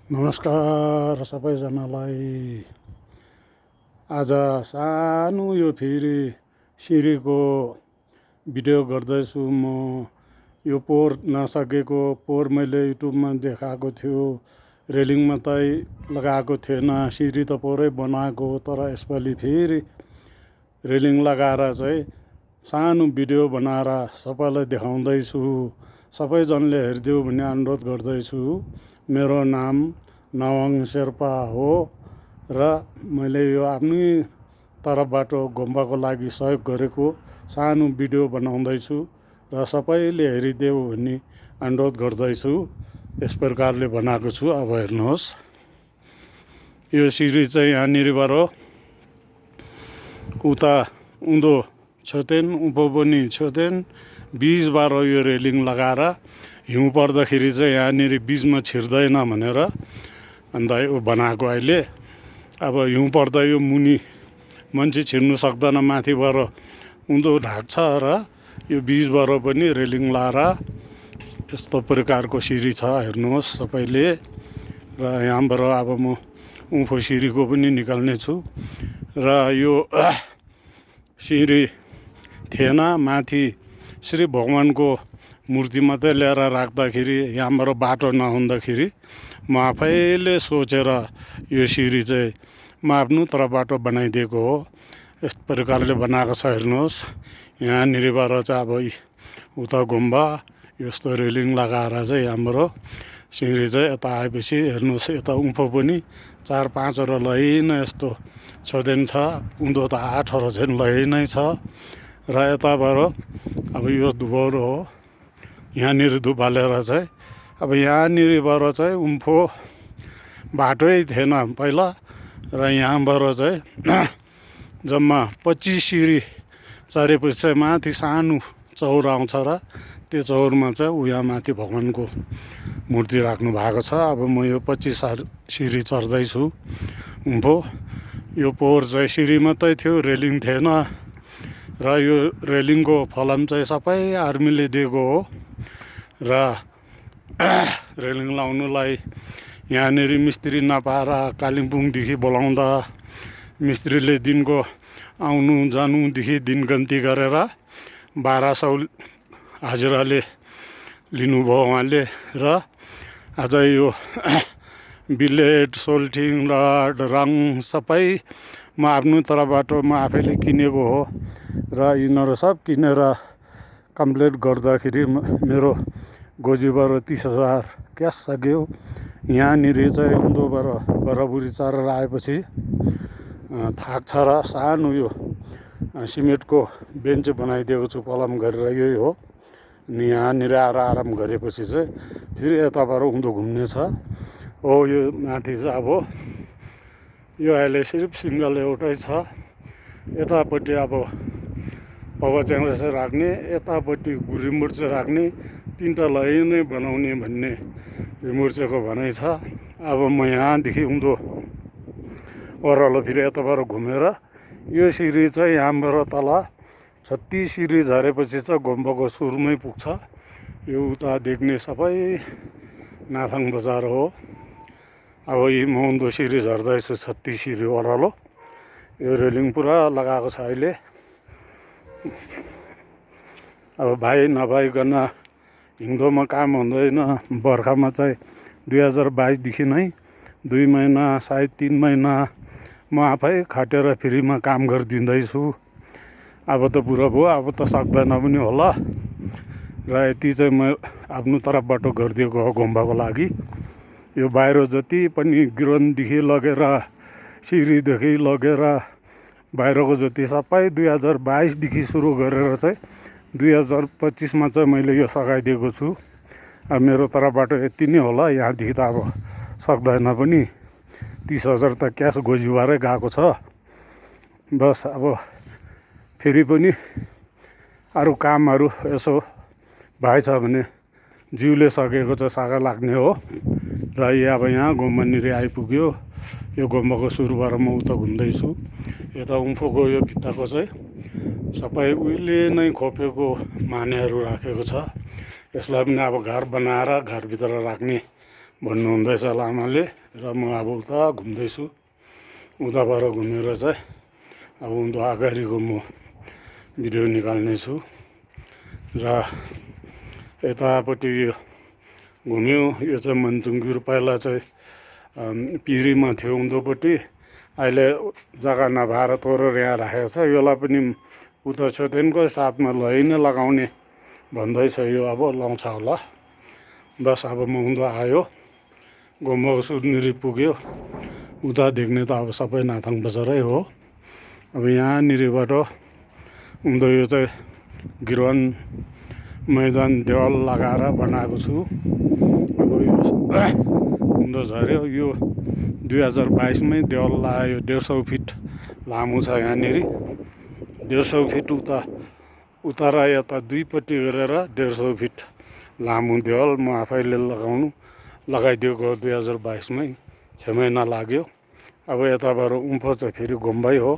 नमस्कार सबैजनालाई। आज सानो यो फेरि सिँढीको भिडियो गर्दैछु म। यो पोहोर नसकेको पोहोर मैले युट्युबमा देखाएको थियो, रेलिङ मात्रै लगाएको थिएन, सिँढी त पोहोरै बनाएको हो। तर यसपालि फेरि रेलिङ लगाएर चाहिँ सानो भिडियो बनाएर सबैलाई देखाउँदैछु। सबैजनाले हेरिदेऊ भन्ने अनुरोध गर्दैछु। मेरो नाम नवाङ शेर्पा हो र मैले यो आफ्नै तर्फबाट गुम्बाको लागि सहयोग गरेको सानो भिडियो बनाउँदैछु र सबैले हेरिदेऊ भन्ने अनुरोध गर्दैछु। यस प्रकारले बनाएको छु। अब हेर्नुहोस्, यो सिँढी चाहिँ यहाँनिरबाट उता उँधो छोतेन उँभो पनि छोतेन बिचबाट यो रेलिङ लगाएर हिउँ पर्दाखेरि चाहिँ यहाँनिर बिचमा छिर्दैन भनेर अन्त यो बनाएको। अहिले अब हिउँ पर्दा यो मुनि मान्छे छिर्नु सक्दैन, माथिबाट उँधो ढाक्छ र यो बिचबाट पनि रेलिङ लाएर यस्तो प्रकारको सिँढी छ। हेर्नुहोस् सबैले। र यहाँबाट अब म उँभो सिँढीको पनि निकाल्ने छु। र यो सिँढी थिएन, माथि श्री भगवानको मूर्ति मात्रै ल्याएर राख्दाखेरि यहाँबाट बाटो नहुँदाखेरि म आफैले सोचेर यो सिँढी चाहिँ म आफ्नो तर्फबाट बनाइदिएको हो। यस प्रकारले बनाएको छ। हेर्नुहोस्, यहाँनिरबाट चाहिँ अब उता गुम्बा यस्तो रेलिङ लगाएर चाहिँ यहाँबाट सिँढी चाहिँ यता आएपछि हेर्नुहोस्, यता उँभो पनि 4-5वटा लाइन यस्तो छोदेन छ। उँधो त 8वटा चाहिँ लाइन नै छ। र यताबाट अब यो धुवारो हो, यहाँनिर धुपालेर चाहिँ अब यहाँनिरबाट चाहिँ उँभो बाटै थिएन पहिला। र यहाँबाट चाहिँ जम्मा 25 सिँढी चढेपछि चाहिँ माथि सानो चौर आउँछ र त्यो चौरमा चाहिँ उहाँ माथि भगवानको मूर्ति राख्नु भएको छ। अब म यो 25 सिँढी चढ्दैछु उँभो। यो पोहोर चाहिँ सिँढी मात्रै थियो, रेलिङ थिएन। र यो रेलिङको फलाम चाहिँ सबै आर्मीले दिएको हो। र रेलिङ लाउनुलाई यहाँनिर मिस्त्री नपाएर कालिम्पोङदेखि बोलाउँदा मिस्त्रीले दिनको आउनु जानुदेखि दिनगन्ती गरेर 1200 हाजिराले लिनुभयो उहाँले। र आज यो बिलेट, सोल्टिङ, रड, रङ सबै म आफ्नो तर्फबाट म आफैले किनेको हो। र यिनीहरू सब किनेर कम्प्लिट गर्दाखेरि मेरो गोजीबाट 30,000 क्यास सक्यो। यहाँनिर चाहिँ उँधोबाट बराबुरी चढेर आएपछि थाक्छ र सानो यो सिमेन्टको बेन्च बनाइदिएको छु पलम गरेर, यही हो। अनि यहाँनिर आएर आराम गरेपछि चाहिँ फेरि यताबाट उँधो घुम्ने छ। हो यो माथि चाहिँ अब यो अहिले सिर्फ सिङ्गल एउटै छ। यतापट्टि अब पवा च्याङ्ग्रा चाहिँ राख्ने, यतापट्टि गुरी मुर्चे राख्ने, 3टा लाइनै बनाउने भन्ने यो मुर्चेको भनाइ छ। अब म यहाँदेखि उँधो ओह्रालो फेरि यताबाट घुमेर यो सिँढी चाहिँ यहाँबाट तल 36 सिँढी झरेपछि चाहिँ गुम्बाको सुरुमै पुग्छ। यो उता देख्ने सबै नाथाङ बजार हो। अब यी म उँधो सिँढी झर्दैछु 36 सिँढी ओह्रालो। यो रेलिङ पुरा लगाएको छ अहिले। अब भाइ नभइकन हिउँदोमा काम हुँदैन। बर्खामा चाहिँ 2022देखि नै 2 महिना सायद 3 महिना म आफै खटेर फ्रीमा काम गरिदिँदैछु। अब त बुढो भयो, अब त सक्दैन पनि होला। र यति चाहिँ म आफ्नो तर्फबाट गरिदिएको हो गुम्बाको लागि। यो बाहिर जति पनि गिरोनदेखि लगेर सिँढीदेखि लगेर बाहिरको जति सबै 2022देखि सुरु गरेर चाहिँ 2025मा चाहिँ मैले यो सघाइदिएको छु। अब मेरो तर्फबाट यति नै होला। यहाँदेखि त अब सक्दैन पनि। 30,000 त क्यास गोजीबारै गएको छ। बस अब फेरि पनि अरू कामहरू यसो भएछ भने जिउले सकेको चाहिँ सागा लाग्ने हो। र अब यहाँ गुम्बानिर आइपुग्यो। यो गुम्बाको सुरुबाट म उता घुम्दैछु। यता उँभोको यो भित्ताको चाहिँ सबै उहिले नै खोपेको मानेहरू राखेको छ। यसलाई पनि अब घर बनाएर घरभित्र राख्ने भन्नुहुँदैछ लामाले। र म अब उता घुम्दैछु, उताबाट घुमेर चाहिँ अब उनीहरू अगाडिको म भिडियो निकाल्नेछु। र यतापट्टि यो घुम्यो, यो चाहिँ मन्चुङ्गिर पहिला चाहिँ पिरीमा थियो उँधोपट्टि, अहिले जग्गा नभएर तोडेर यहाँ राखेको छ। यसलाई पनि उता छोडेनको साथमा लै नै लगाउने भन्दैछ, यो अब लाउँछ होला। बस अब म उँधो आयो, गोम्बाको सुत्नेरी पुग्यो, उता देख्ने त अब सबै नाथाङ बजारै हो। अब यहाँनिरबाट उँधो यो चाहिँ गिरवन मैदान देवाल लगाएर बनाएको छु। अब यो उँधो झऱ्यो, यो 2022मै देवाल लगायो। 150 फिट लामो छ यहाँनिर, 150 फिट उता र यता दुईपट्टि गरेर 150 फिट लामो देवाल म आफैले लगाइदिएको 2022मै, 6 महिना लाग्यो। अब यताबाट उँभो चाहिँ फेरि गुम्बै हो।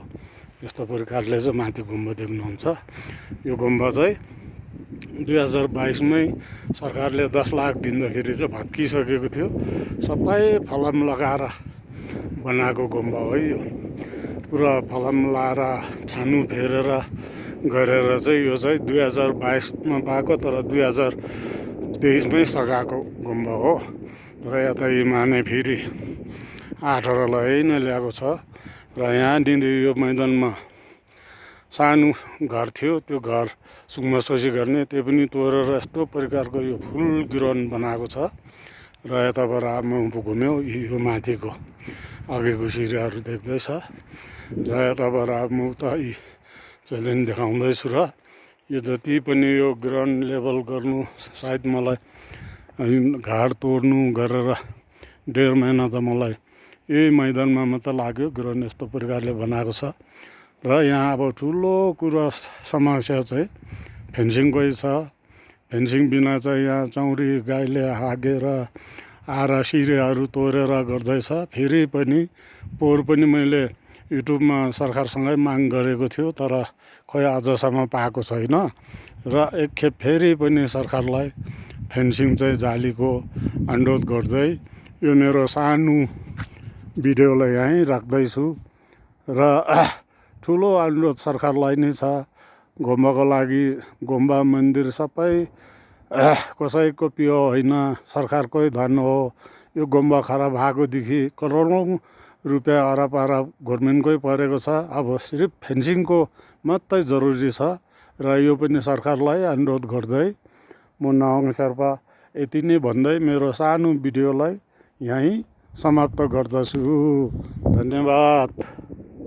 यस्तो प्रकारले चाहिँ माथि गुम्बा देख्नुहुन्छ। यो गुम्बा चाहिँ 2022मै सरकारले 10 लाख दिँदाखेरि चाहिँ भत्किसकेको थियो। सबै फलाम लगाएर बनाएको गुम्बा हो यो। पुरा फलाम लगाएर छानु फेरेर गरेर चाहिँ यो चाहिँ 2022मा पाएको, तर 2023मै सघाएको गुम्बा हो। र यता इमाने फेरि 18 लै नै ल्याएको छ। र यहाँनिर यो मैदानमा सानो घर थियो, त्यो घर सुक्मा सोसी गर्ने, त्यो पनि तोडेर यस्तो प्रकारको यो फुल गिरवन बनाएको छ। र यताबाट अब म घुम्यो, यो माथिको अघिको सिँढीहरू देख्दैछ। र यताबाट अब म उता चाहिँ देखाउँदैछु। र यो जति पनि यो ग्राउन्ड लेभल गर्नु, सायद मलाई घाड तोड्नु गरेर 1.5 महिना त मलाई यही मैदानमा मात्र लाग्यो। ग्राउन्ड यस्तो प्रकारले बनाएको छ। र यहाँ अब ठुलो कुरा समस्या चाहिँ फेन्सिङकै छ। फेन्सिङ बिना चाहिँ यहाँ चौरी गाईले हागेर आएर सिरेहरू तोडेर गर्दैछ। फेरि पनि पोहोर पनि मैले युट्युबमा सरकारसँगै माग गरेको थियो, तर खोइ अझसम्म पाएको छैन। र एकखेप फेरि पनि सरकारलाई फेन्सिङ चाहिँ जालीको अनुरोध गर्दै यो मेरो सानो भिडियोलाई यहीँ राख्दैछु। र ठुलो अनुरोध सरकारलाई नै छ, गुम्बाको लागि। गुम्बा मन्दिर सबै कसैको पियो होइन, सरकारकै धन हो। यो गुम्बा खराब भएकोदेखि करोडौँ रुपियाँ अरब गभर्मेन्टकै परेको छ। अब सिर्फ फेन्सिङको मात्रै जरुरी छ। र यो पनि सरकारलाई अनुरोध गर्दै म नवाङ शेर्पा यति नै भन्दै मेरो सानो भिडियोलाई यहीँ समाप्त गर्दछु। धन्यवाद।